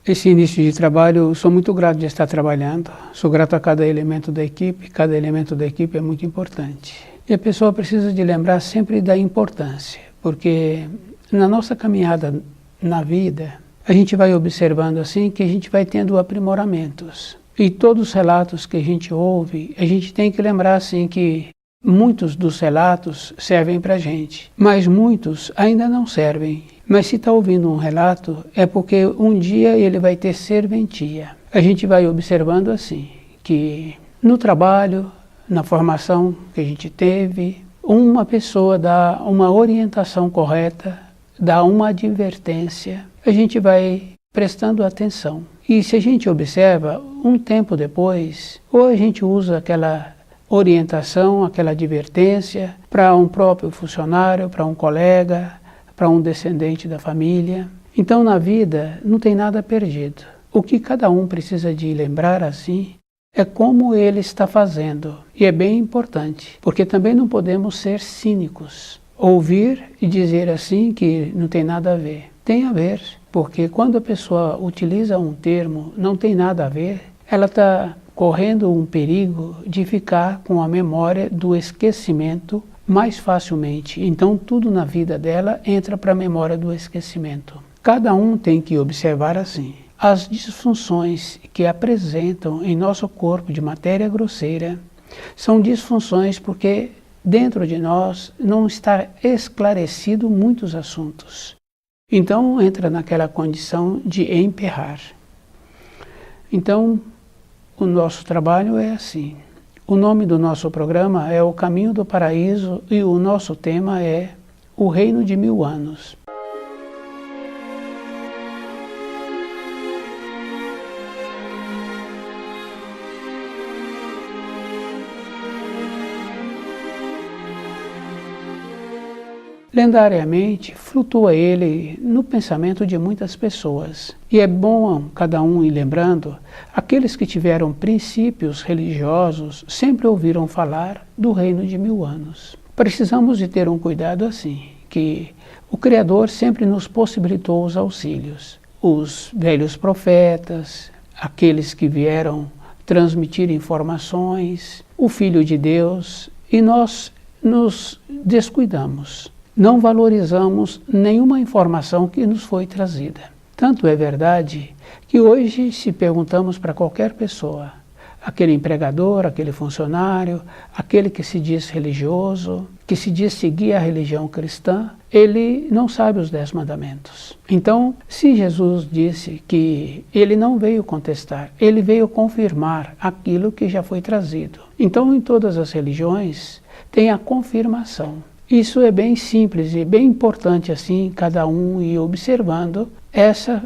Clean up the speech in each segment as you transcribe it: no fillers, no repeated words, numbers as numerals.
esse início de trabalho, sou muito grato de estar trabalhando, sou grato a cada elemento da equipe é muito importante. E a pessoa precisa de lembrar sempre da importância, porque na nossa caminhada na vida, a gente vai observando assim que a gente vai tendo aprimoramentos. E todos os relatos que a gente ouve, a gente tem que lembrar assim que muitos dos relatos servem para a gente, mas muitos ainda não servem. Mas se está ouvindo um relato, é porque um dia ele vai ter serventia. A gente vai observando assim, que no trabalho, na formação que a gente teve, uma pessoa dá uma orientação correta, dá uma advertência, a gente vai prestando atenção. E se a gente observa, um tempo depois, ou a gente usa aquela orientação, aquela advertência para um próprio funcionário, para um colega, para um descendente da família. Então na vida não tem nada perdido. O que cada um precisa de lembrar assim é como ele está fazendo. E é bem importante, porque também não podemos ser cínicos. Ouvir e dizer assim que não tem nada a ver. Tem a ver, porque quando a pessoa utiliza um termo não tem nada a ver, ela está correndo um perigo de ficar com a memória do esquecimento mais facilmente. Então tudo na vida dela entra para a memória do esquecimento. Cada um tem que observar assim. As disfunções que apresentam em nosso corpo de matéria grosseira são disfunções porque dentro de nós não está esclarecido muitos assuntos. Então entra naquela condição de emperrar. Então o nosso trabalho é assim. O nome do nosso programa é O Caminho do Paraíso e o nosso tema é O Reino de 1000 Anos. Lendariamente, flutua ele no pensamento de muitas pessoas. E é bom cada um ir lembrando, aqueles que tiveram princípios religiosos sempre ouviram falar do reino de 1000 anos. Precisamos de ter um cuidado assim, que o Criador sempre nos possibilitou os auxílios. Os velhos profetas, aqueles que vieram transmitir informações, o Filho de Deus, e nós nos descuidamos. Não valorizamos nenhuma informação que nos foi trazida. Tanto é verdade que hoje, se perguntamos para qualquer pessoa, aquele empregador, aquele funcionário, aquele que se diz religioso, que se diz seguir a religião cristã, ele não sabe os 10 mandamentos. Então, se Jesus disse que ele não veio contestar, ele veio confirmar aquilo que já foi trazido. Então, em todas as religiões, tem a confirmação. Isso é bem simples e bem importante assim, cada um ir observando essa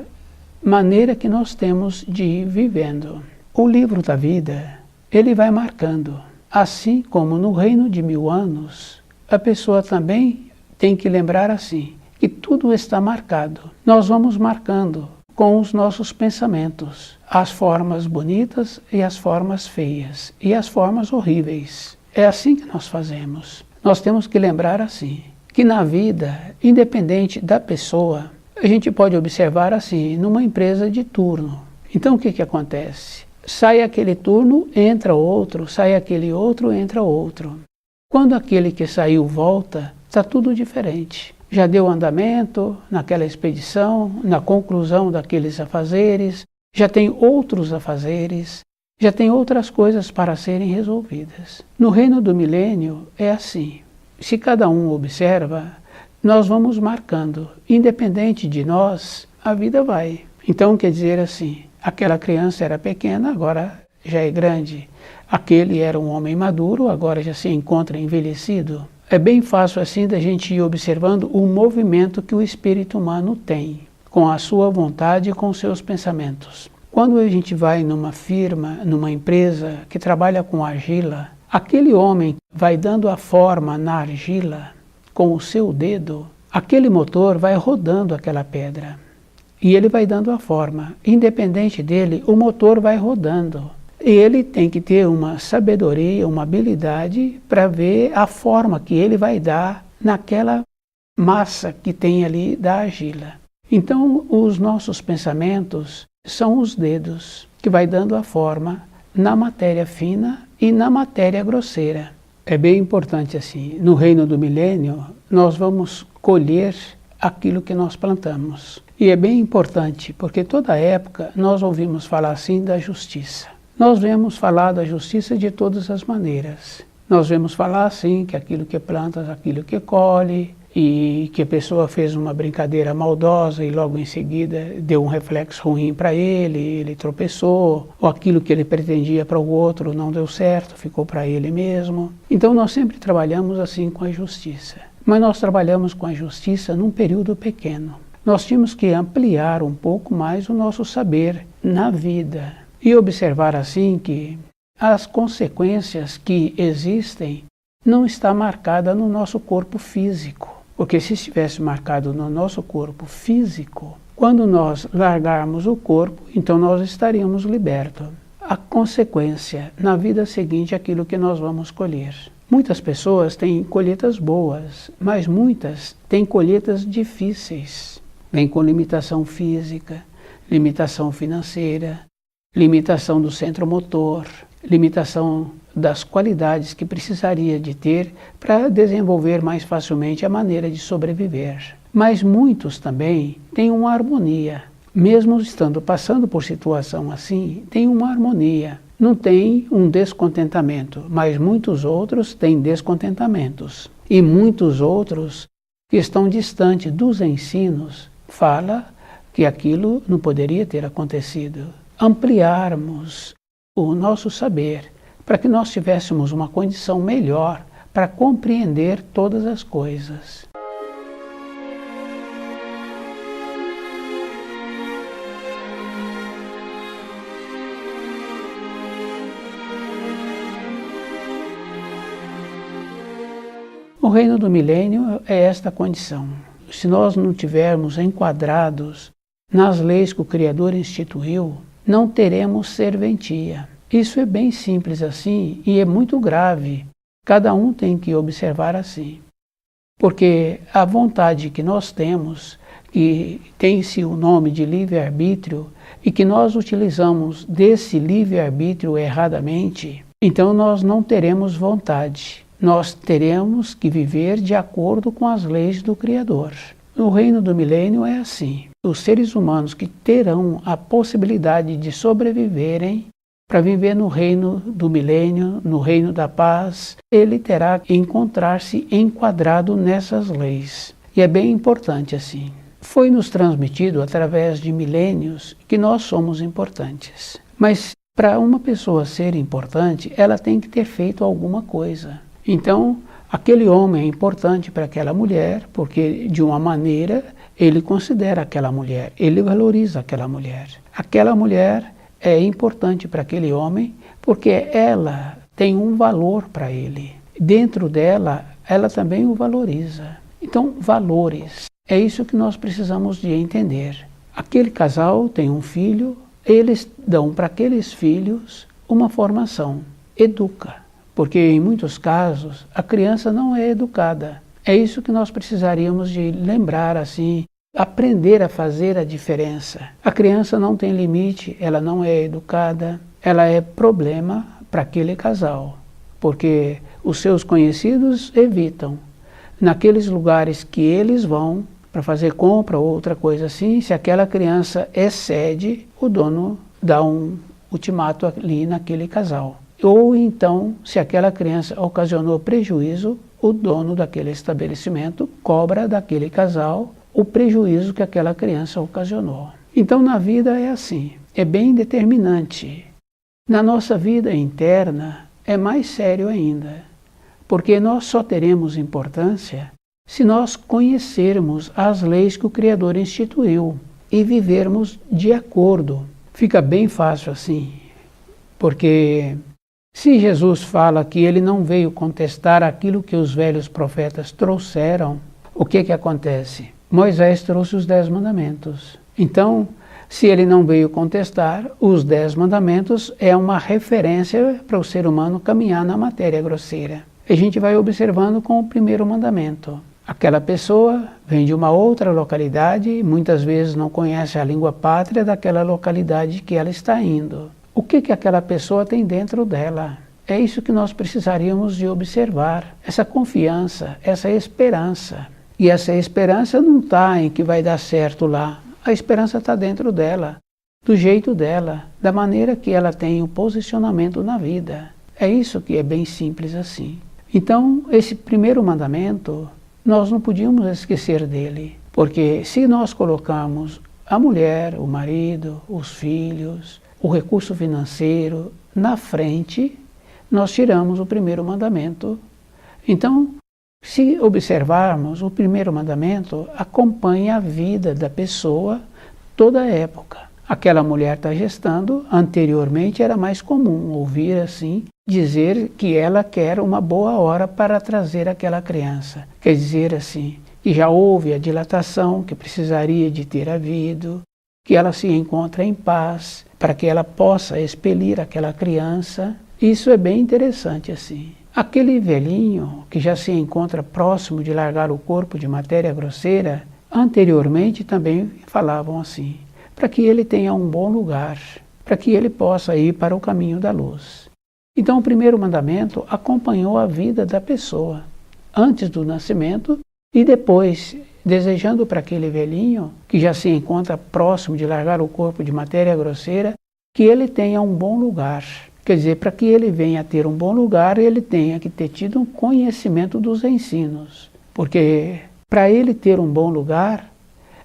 maneira que nós temos de ir vivendo. O livro da vida, ele vai marcando. Assim como no reino de 1000 anos, a pessoa também tem que lembrar assim, que tudo está marcado. Nós vamos marcando com os nossos pensamentos, as formas bonitas e as formas feias, e as formas horríveis. É assim que nós fazemos. Nós temos que lembrar assim, que na vida, independente da pessoa, a gente pode observar assim, numa empresa de turno. Então o que acontece? Sai aquele turno, entra outro, sai aquele outro, entra outro. Quando aquele que saiu volta, está tudo diferente. Já deu andamento naquela expedição, na conclusão daqueles afazeres, já tem outros afazeres, já tem outras coisas para serem resolvidas. No reino do milênio é assim. Se cada um observa, nós vamos marcando. Independente de nós, a vida vai. Então quer dizer assim, aquela criança era pequena, agora já é grande. Aquele era um homem maduro, agora já se encontra envelhecido. É bem fácil assim da gente ir observando o movimento que o espírito humano tem, com a sua vontade e com os seus pensamentos. Quando a gente vai numa firma, numa empresa que trabalha com argila, aquele homem vai dando a forma na argila com o seu dedo, aquele motor vai rodando aquela pedra. E ele vai dando a forma. Independente dele, o motor vai rodando. E ele tem que ter uma sabedoria, uma habilidade para ver a forma que ele vai dar naquela massa que tem ali da argila. Então, os nossos pensamentos são os dedos, que vai dando a forma na matéria fina e na matéria grosseira. É bem importante assim, no reino do milênio, nós vamos colher aquilo que nós plantamos. E é bem importante, porque toda época nós ouvimos falar assim da justiça. Nós vemos falar da justiça de todas as maneiras. Nós vemos falar assim que aquilo que plantas, aquilo que colhe, e que a pessoa fez uma brincadeira maldosa e logo em seguida deu um reflexo ruim para ele tropeçou, ou aquilo que ele pretendia para o outro não deu certo, ficou para ele mesmo. Então nós sempre trabalhamos assim com a justiça. Mas nós trabalhamos com a justiça num período pequeno. Nós tínhamos que ampliar um pouco mais o nosso saber na vida e observar assim que as consequências que existem não estão marcadas no nosso corpo físico. Porque se estivesse marcado no nosso corpo físico, quando nós largarmos o corpo, então nós estaríamos libertos. A consequência na vida seguinte é aquilo que nós vamos colher. Muitas pessoas têm colheitas boas, mas muitas têm colheitas difíceis. Vem com limitação física, limitação financeira, limitação do centro motor, limitação das qualidades que precisaria de ter para desenvolver mais facilmente a maneira de sobreviver. Mas muitos também têm uma harmonia. Mesmo estando passando por situação assim, tem uma harmonia. Não tem um descontentamento, mas muitos outros têm descontentamentos. E muitos outros que estão distantes dos ensinos falam que aquilo não poderia ter acontecido. Ampliarmos o nosso saber para que nós tivéssemos uma condição melhor para compreender todas as coisas. O reino do milênio é esta condição. Se nós não tivermos enquadrados nas leis que o Criador instituiu, não teremos serventia. Isso é bem simples assim e é muito grave. Cada um tem que observar assim. Porque a vontade que nós temos, que tem-se o nome de livre-arbítrio, e que nós utilizamos desse livre-arbítrio erradamente, então nós não teremos vontade. Nós teremos que viver de acordo com as leis do Criador. No reino do milênio é assim. Os seres humanos que terão a possibilidade de sobreviverem para viver no reino do milênio, no reino da paz, ele terá que encontrar-se enquadrado nessas leis. E é bem importante assim. Foi nos transmitido através de milênios que nós somos importantes. Mas para uma pessoa ser importante, ela tem que ter feito alguma coisa. Então, aquele homem é importante para aquela mulher, porque de uma maneira ele considera aquela mulher, ele valoriza aquela mulher. Aquela mulher é importante para aquele homem porque ela tem um valor para ele. Dentro dela, ela também o valoriza. Então, valores. É isso que nós precisamos de entender. Aquele casal tem um filho, eles dão para aqueles filhos uma formação. Educa. Porque em muitos casos a criança não é educada. É isso que nós precisaríamos de lembrar assim, aprender a fazer a diferença. A criança não tem limite, ela não é educada, ela é problema para aquele casal, porque os seus conhecidos evitam. Naqueles lugares que eles vão para fazer compra ou outra coisa assim, se aquela criança excede, o dono dá um ultimato ali naquele casal. Ou então, se aquela criança ocasionou prejuízo, o dono daquele estabelecimento cobra daquele casal o prejuízo que aquela criança ocasionou. Então, na vida é assim, é bem determinante. Na nossa vida interna é mais sério ainda, porque nós só teremos importância se nós conhecermos as leis que o Criador instituiu e vivermos de acordo. Fica bem fácil assim, porque se Jesus fala que ele não veio contestar aquilo que os velhos profetas trouxeram, o que acontece? Moisés trouxe os 10 mandamentos. Então, se ele não veio contestar, os 10 mandamentos é uma referência para o ser humano caminhar na matéria grosseira. A gente vai observando com o primeiro mandamento. Aquela pessoa vem de uma outra localidade e muitas vezes não conhece a língua pátria daquela localidade que ela está indo. O que aquela pessoa tem dentro dela? É isso que nós precisaríamos de observar, essa confiança, essa esperança. E essa esperança não está em que vai dar certo lá, a esperança está dentro dela, do jeito dela, da maneira que ela tem o posicionamento na vida. É isso que é bem simples assim. Então, esse primeiro mandamento, nós não podíamos esquecer dele, porque se nós colocamos a mulher, o marido, os filhos, o recurso financeiro na frente, nós tiramos o primeiro mandamento. Então, se observarmos, o primeiro mandamento acompanha a vida da pessoa toda a época. Aquela mulher está gestando, anteriormente era mais comum ouvir assim, dizer que ela quer uma boa hora para trazer aquela criança. Quer dizer assim, que já houve a dilatação que precisaria de ter havido, que ela se encontra em paz, para que ela possa expelir aquela criança. Isso é bem interessante assim. Aquele velhinho que já se encontra próximo de largar o corpo de matéria grosseira, anteriormente também falavam assim, para que ele tenha um bom lugar, para que ele possa ir para o caminho da luz. Então o primeiro mandamento acompanhou a vida da pessoa, antes do nascimento e depois, desejando para aquele velhinho, que já se encontra próximo de largar o corpo de matéria grosseira, que ele tenha um bom lugar. Quer dizer, para que ele venha a ter um bom lugar, ele tenha que ter tido um conhecimento dos ensinos. Porque para ele ter um bom lugar,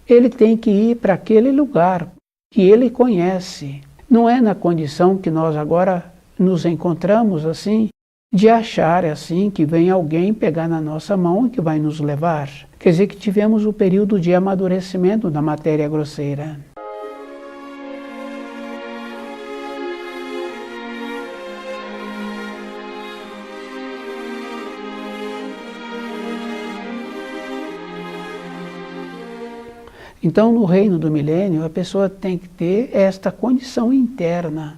ele tem que ir para aquele lugar que ele conhece. Não é na condição que nós agora nos encontramos assim, de achar assim que vem alguém pegar na nossa mão e que vai nos levar. Quer dizer que tivemos o período de amadurecimento da matéria grosseira. Então, no reino do milênio, a pessoa tem que ter esta condição interna,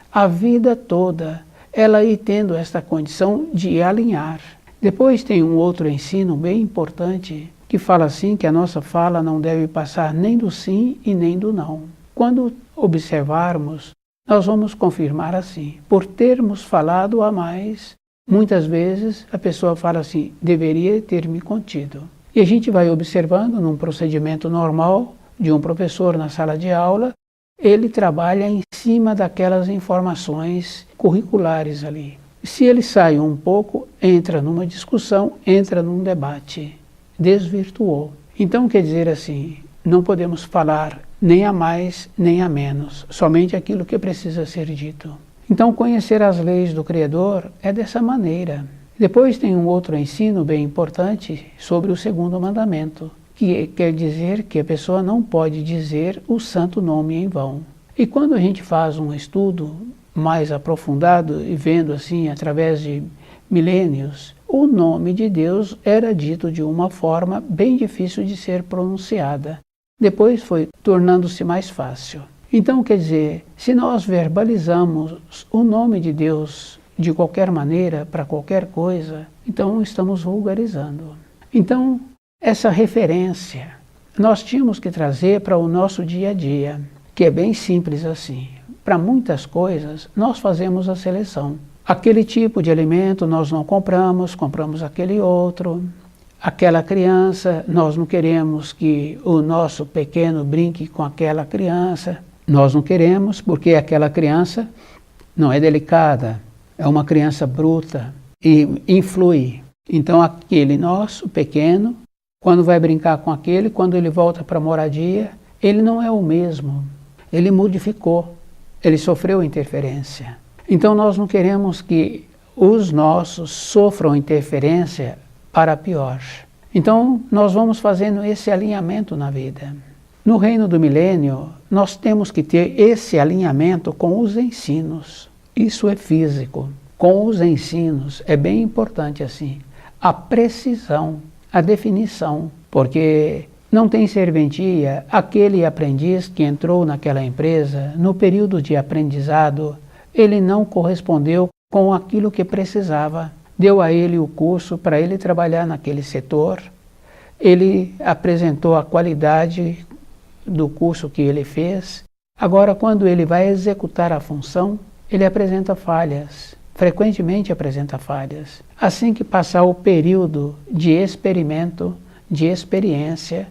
a vida toda, ela ir tendo esta condição de alinhar. Depois tem um outro ensino bem importante, que fala assim que a nossa fala não deve passar nem do sim e nem do não. Quando observarmos, nós vamos confirmar assim, por termos falado a mais, muitas vezes a pessoa fala assim, deveria ter me contido. E a gente vai observando num procedimento normal de um professor na sala de aula, ele trabalha em cima daquelas informações curriculares ali. Se ele sai um pouco, entra numa discussão, entra num debate, desvirtuou. Então quer dizer assim, não podemos falar nem a mais nem a menos, somente aquilo que precisa ser dito. Então conhecer as leis do Criador é dessa maneira. Depois tem um outro ensino bem importante sobre o segundo mandamento, que quer dizer que a pessoa não pode dizer o santo nome em vão. E quando a gente faz um estudo mais aprofundado e vendo assim através de milênios, o nome de Deus era dito de uma forma bem difícil de ser pronunciada. Depois foi tornando-se mais fácil. Então quer dizer, se nós verbalizamos o nome de Deus de qualquer maneira, para qualquer coisa, então estamos vulgarizando. Então, essa referência nós tínhamos que trazer para o nosso dia a dia, que é bem simples assim. Para muitas coisas, nós fazemos a seleção. Aquele tipo de alimento nós não compramos, compramos aquele outro. Aquela criança, nós não queremos que o nosso pequeno brinque com aquela criança. Nós não queremos porque aquela criança não é delicada. É uma criança bruta e influi. Então aquele nosso pequeno, quando vai brincar com aquele, quando ele volta para a moradia, ele não é o mesmo. Ele modificou, ele sofreu interferência. Então nós não queremos que os nossos sofram interferência para pior. Então nós vamos fazendo esse alinhamento na vida. No reino do milênio, nós temos que ter esse alinhamento com os ensinos. Isso é físico. Com os ensinos é bem importante assim, a precisão, a definição, porque não tem serventia aquele aprendiz que entrou naquela empresa, no período de aprendizado, ele não correspondeu com aquilo que precisava. Deu a ele o curso para ele trabalhar naquele setor, ele apresentou a qualidade do curso que ele fez. Agora, quando ele vai executar a função, ele apresenta falhas, frequentemente apresenta falhas. Assim que passar o período de experimento, de experiência,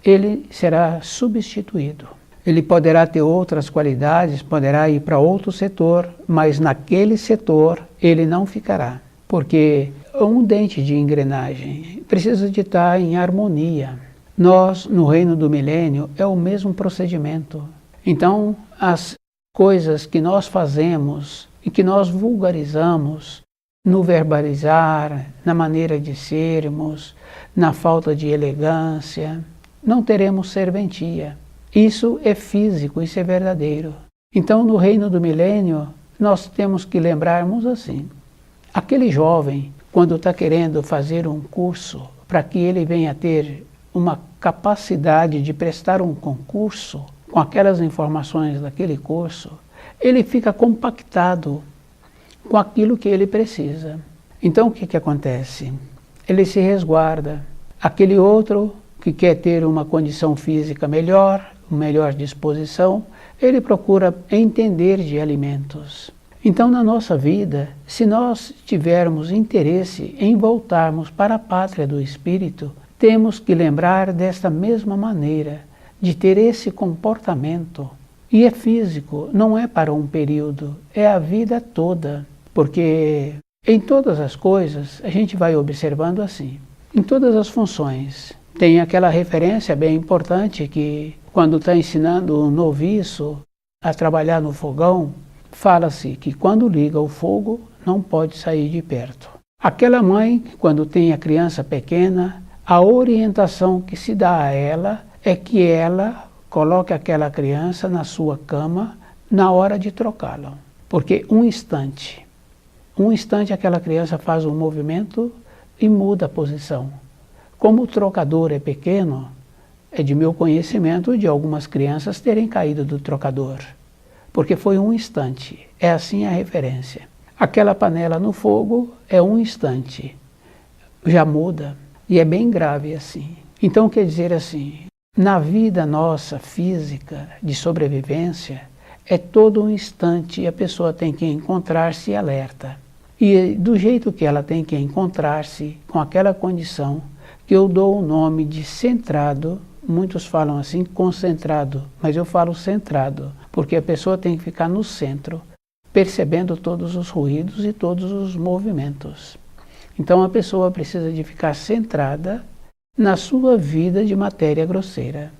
ele será substituído. Ele poderá ter outras qualidades, poderá ir para outro setor, mas naquele setor ele não ficará. Porque um dente de engrenagem precisa de estar em harmonia. Nós, no reino do milênio, é o mesmo procedimento. Então, as coisas que nós fazemos e que nós vulgarizamos no verbalizar, na maneira de sermos, na falta de elegância, não teremos serventia. Isso é físico, isso é verdadeiro. Então, no reino do milênio, nós temos que lembrarmos assim. Aquele jovem, quando está querendo fazer um curso, para que ele venha ter uma capacidade de prestar um concurso, com aquelas informações daquele curso, ele fica compactado com aquilo que ele precisa. Então, o que acontece? Ele se resguarda. Aquele outro que quer ter uma condição física melhor, melhor disposição, ele procura entender de alimentos. Então, na nossa vida, se nós tivermos interesse em voltarmos para a pátria do Espírito, temos que lembrar desta mesma maneira, de ter esse comportamento. E é físico, não é para um período, é a vida toda. Porque em todas as coisas, a gente vai observando assim. Em todas as funções, tem aquela referência bem importante que, quando está ensinando um noviço a trabalhar no fogão, fala-se que quando liga o fogo, não pode sair de perto. Aquela mãe, quando tem a criança pequena, a orientação que se dá a ela é que ela coloque aquela criança na sua cama na hora de trocá-la. Porque um instante aquela criança faz um movimento e muda a posição. Como o trocador é pequeno, é de meu conhecimento de algumas crianças terem caído do trocador. Porque foi um instante, é assim a referência. Aquela panela no fogo é um instante, já muda, e é bem grave assim. Então quer dizer assim, na vida nossa física de sobrevivência, é todo um instante e a pessoa tem que encontrar-se alerta. E do jeito que ela tem que encontrar-se com aquela condição, que eu dou o nome de centrado, muitos falam assim, concentrado, mas eu falo centrado, porque a pessoa tem que ficar no centro, percebendo todos os ruídos e todos os movimentos. Então a pessoa precisa de ficar centrada na sua vida de matéria grosseira.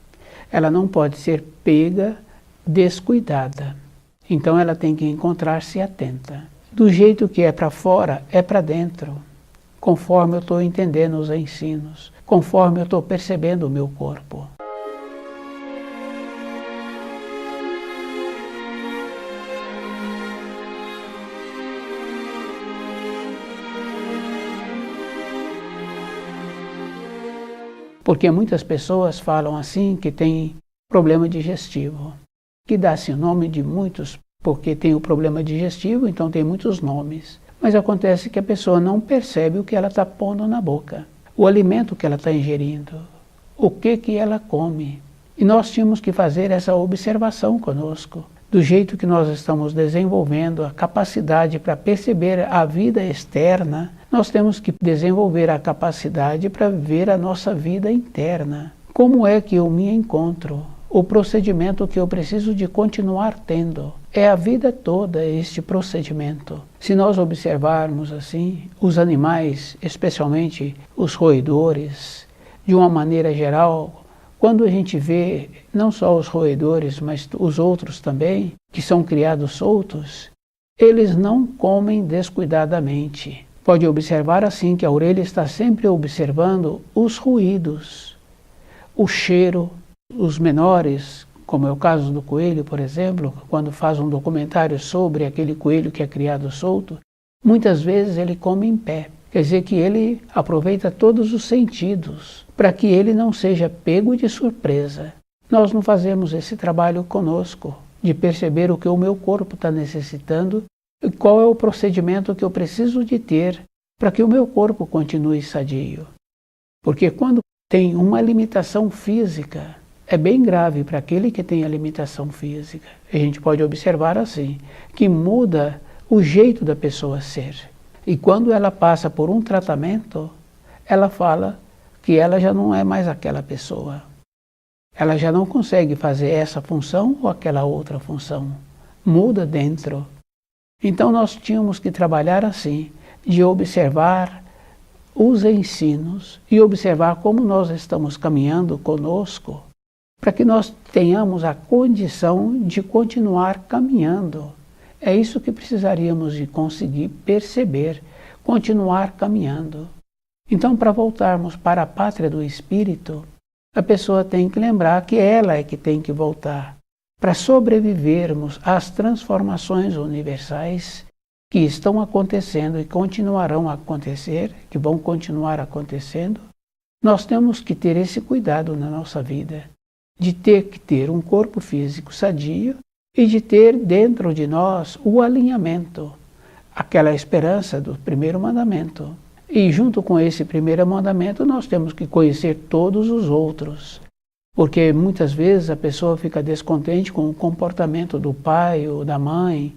Ela não pode ser pega, descuidada. Então ela tem que encontrar-se atenta. Do jeito que é para fora, é para dentro. Conforme eu estou entendendo os ensinos, conforme eu estou percebendo o meu corpo. Porque muitas pessoas falam assim que tem problema digestivo, que dá-se o nome de muitos, porque tem o problema digestivo, então tem muitos nomes. Mas acontece que a pessoa não percebe o que ela está pondo na boca, o alimento que ela está ingerindo, o que ela come. E nós tínhamos que fazer essa observação conosco, do jeito que nós estamos desenvolvendo a capacidade para perceber a vida externa, nós temos que desenvolver a capacidade para ver a nossa vida interna. Como é que eu me encontro? O procedimento que eu preciso de continuar tendo. É a vida toda este procedimento. Se nós observarmos assim, os animais, especialmente os roedores, de uma maneira geral, quando a gente vê não só os roedores, mas os outros também, que são criados soltos, eles não comem descuidadamente. Pode observar assim que a orelha está sempre observando os ruídos, o cheiro, os menores, como é o caso do coelho, por exemplo, quando faz um documentário sobre aquele coelho que é criado solto, muitas vezes ele come em pé. Quer dizer que ele aproveita todos os sentidos, para que ele não seja pego de surpresa. Nós não fazemos esse trabalho conosco, de perceber o que o meu corpo está necessitando e qual é o procedimento que eu preciso de ter para que o meu corpo continue sadio. Porque quando tem uma limitação física, é bem grave para aquele que tem a limitação física. A gente pode observar assim, que muda o jeito da pessoa ser. E quando ela passa por um tratamento, ela fala que ela já não é mais aquela pessoa. Ela já não consegue fazer essa função ou aquela outra função. Muda dentro. Então nós tínhamos que trabalhar assim, de observar os ensinos e observar como nós estamos caminhando conosco, para que nós tenhamos a condição de continuar caminhando. É isso que precisaríamos de conseguir perceber, continuar caminhando. Então, para voltarmos para a pátria do espírito, a pessoa tem que lembrar que ela é que tem que voltar, para sobrevivermos às transformações universais que estão acontecendo e continuarão a acontecer, que vão continuar acontecendo. Nós temos que ter esse cuidado na nossa vida, de ter que ter um corpo físico sadio e de ter dentro de nós o alinhamento, aquela esperança do primeiro mandamento. E junto com esse primeiro mandamento nós temos que conhecer todos os outros, porque muitas vezes a pessoa fica descontente com o comportamento do pai ou da mãe,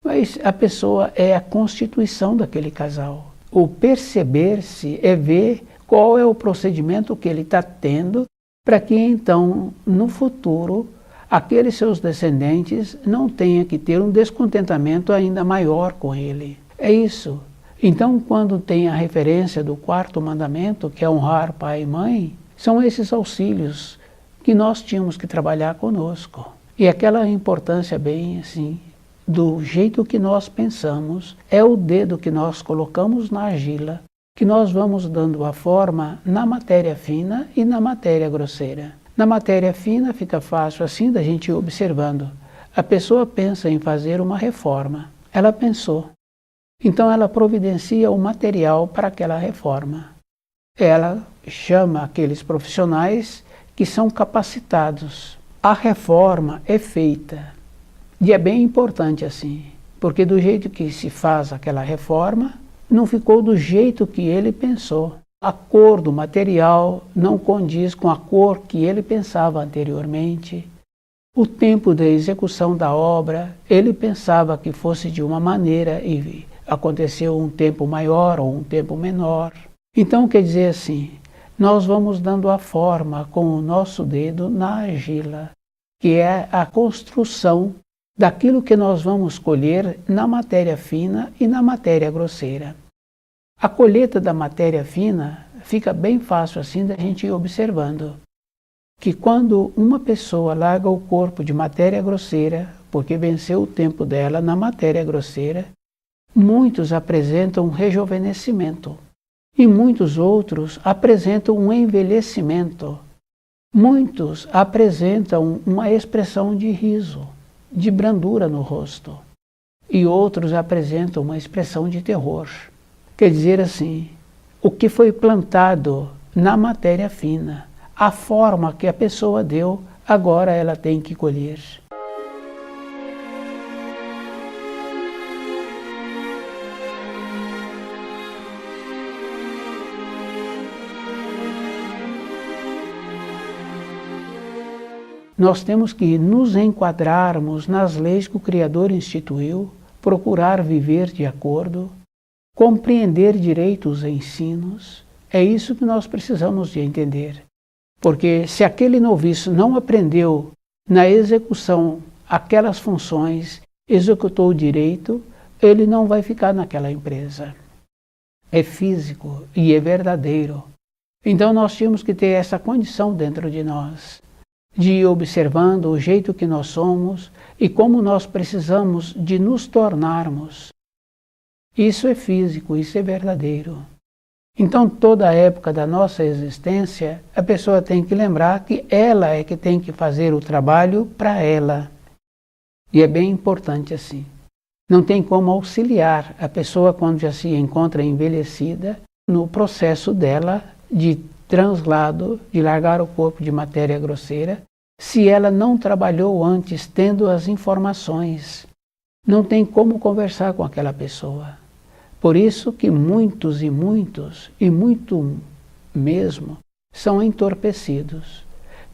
mas a pessoa é a constituição daquele casal. O perceber-se é ver qual é o procedimento que ele está tendo para que então, no futuro, aqueles seus descendentes não tenham que ter um descontentamento ainda maior com ele. É isso. Então, quando tem a referência do quarto mandamento, que é honrar pai e mãe, são esses auxílios que nós tínhamos que trabalhar conosco. E aquela importância bem assim, do jeito que nós pensamos, é o dedo que nós colocamos na argila, que nós vamos dando a forma na matéria fina e na matéria grosseira. Na matéria fina fica fácil assim da gente ir observando. A pessoa pensa em fazer uma reforma. Ela pensou. Então ela providencia o material para aquela reforma. Ela chama aqueles profissionais que são capacitados. A reforma é feita. E é bem importante assim, porque do jeito que se faz aquela reforma, não ficou do jeito que ele pensou. A cor do material não condiz com a cor que ele pensava anteriormente. O tempo da execução da obra, ele pensava que fosse de uma maneira e aconteceu um tempo maior ou um tempo menor. Então quer dizer assim, nós vamos dando a forma com o nosso dedo na argila, que é a construção daquilo que nós vamos colher na matéria fina e na matéria grosseira. A colheita da matéria fina fica bem fácil assim da gente ir observando que quando uma pessoa larga o corpo de matéria grosseira, porque venceu o tempo dela na matéria grosseira, muitos apresentam um rejuvenescimento e muitos outros apresentam um envelhecimento. Muitos apresentam uma expressão de riso, de brandura no rosto, e outros apresentam uma expressão de terror. Quer dizer assim, o que foi plantado na matéria fina, a forma que a pessoa deu, agora ela tem que colher. Nós temos que nos enquadrarmos nas leis que o Criador instituiu, procurar viver de acordo, compreender direito os ensinos. É isso que nós precisamos de entender. Porque se aquele noviço não aprendeu na execução aquelas funções, executou direito, ele não vai ficar naquela empresa. É físico e é verdadeiro. Então nós tínhamos que ter essa condição dentro de nós, de ir observando o jeito que nós somos e como nós precisamos de nos tornarmos. Isso é físico, isso é verdadeiro. Então, toda a época da nossa existência, a pessoa tem que lembrar que ela é que tem que fazer o trabalho para ela. E é bem importante assim. Não tem como auxiliar a pessoa quando já se encontra envelhecida no processo dela de translado, de largar o corpo de matéria grosseira, se ela não trabalhou antes tendo as informações. Não tem como conversar com aquela pessoa. Por isso que muitos e muito mesmo, são entorpecidos.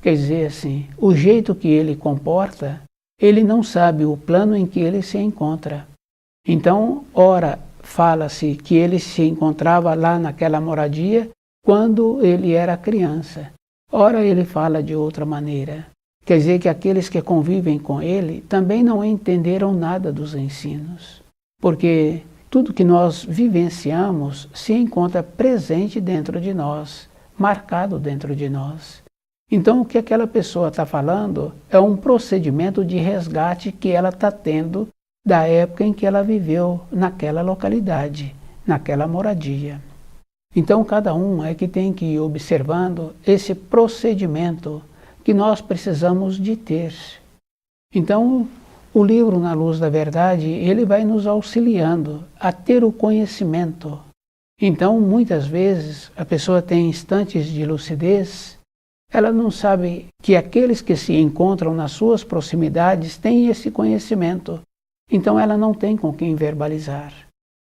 Quer dizer assim, o jeito que ele comporta, ele não sabe o plano em que ele se encontra. Então, ora fala-se que ele se encontrava lá naquela moradia quando ele era criança. Ora ele fala de outra maneira. Quer dizer que aqueles que convivem com ele também não entenderam nada dos ensinos. Porque tudo que nós vivenciamos se encontra presente dentro de nós, marcado dentro de nós. Então o que aquela pessoa está falando é um procedimento de resgate que ela está tendo da época em que ela viveu naquela localidade, naquela moradia. Então cada um é que tem que ir observando esse procedimento que nós precisamos de ter. Então o livro Na Luz da Verdade, ele vai nos auxiliando a ter o conhecimento. Então muitas vezes a pessoa tem instantes de lucidez, ela não sabe que aqueles que se encontram nas suas proximidades têm esse conhecimento. Então ela não tem com quem verbalizar.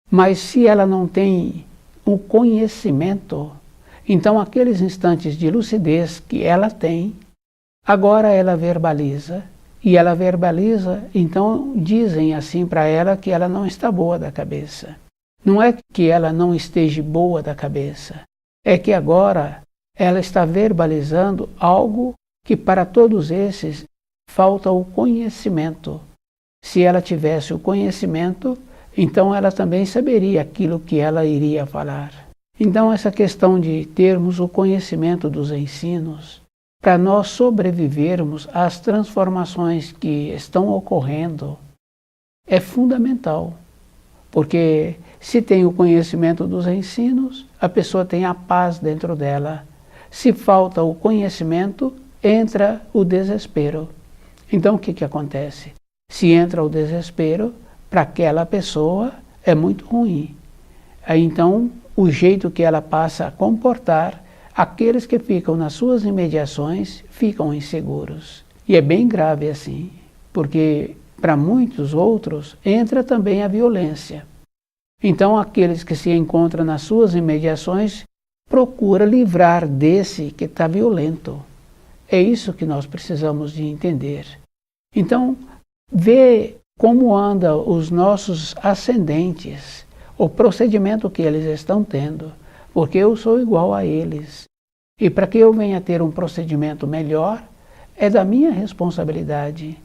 Mas se ela não tem o conhecimento, então aqueles instantes de lucidez que ela tem, agora ela verbaliza. E ela verbaliza, então dizem assim para ela que ela não está boa da cabeça. Não é que ela não esteja boa da cabeça, é que agora ela está verbalizando algo que para todos esses falta o conhecimento. Se ela tivesse o conhecimento, então ela também saberia aquilo que ela iria falar. Então essa questão de termos o conhecimento dos ensinos, para nós sobrevivermos às transformações que estão ocorrendo, é fundamental. Porque se tem o conhecimento dos ensinos, a pessoa tem a paz dentro dela. Se falta o conhecimento, entra o desespero. Então o que acontece? Se entra o desespero, para aquela pessoa é muito ruim. Aí então o jeito que ela passa a comportar, aqueles que ficam nas suas imediações ficam inseguros. E é bem grave assim, porque para muitos outros entra também a violência. Então aqueles que se encontram nas suas imediações procura livrar desse que está violento. É isso que nós precisamos de entender. Então, vê como andam os nossos ascendentes, o procedimento que eles estão tendo, porque eu sou igual a eles. E para que eu venha ter um procedimento melhor, é da minha responsabilidade.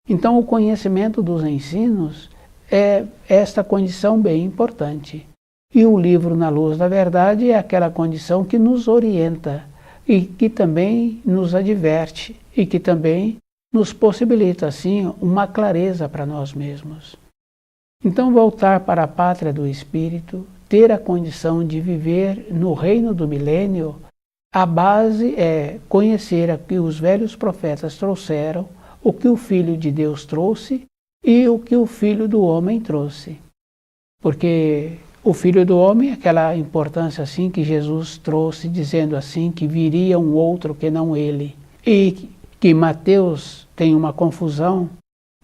Então o conhecimento dos ensinos é esta condição bem importante. E o livro Na Luz da Verdade é aquela condição que nos orienta e que também nos adverte e que também nos possibilita, assim, uma clareza para nós mesmos. Então voltar para a pátria do Espírito, ter a condição de viver no reino do milênio, a base é conhecer o que os velhos profetas trouxeram, o que o Filho de Deus trouxe e o que o Filho do Homem trouxe. Porque o Filho do Homem, aquela importância assim que Jesus trouxe, dizendo assim que viria um outro que não ele. E que Mateus tem uma confusão.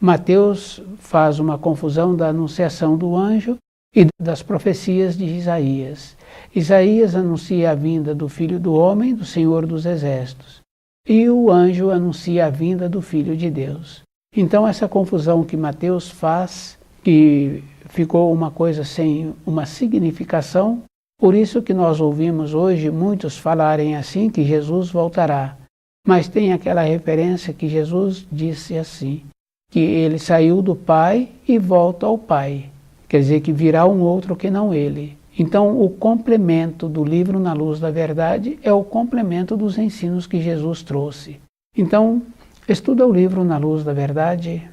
Mateus faz uma confusão da anunciação do anjo e das profecias de Isaías. Isaías anuncia a vinda do Filho do Homem, do Senhor dos Exércitos. E o anjo anuncia a vinda do Filho de Deus. Então essa confusão que Mateus faz, que ficou uma coisa sem uma significação, por isso que nós ouvimos hoje muitos falarem assim que Jesus voltará. Mas tem aquela referência que Jesus disse assim, que ele saiu do Pai e volta ao Pai. Quer dizer que virá um outro que não ele. Então o complemento do livro Na Luz da Verdade é o complemento dos ensinos que Jesus trouxe. Então, estuda o livro Na Luz da Verdade,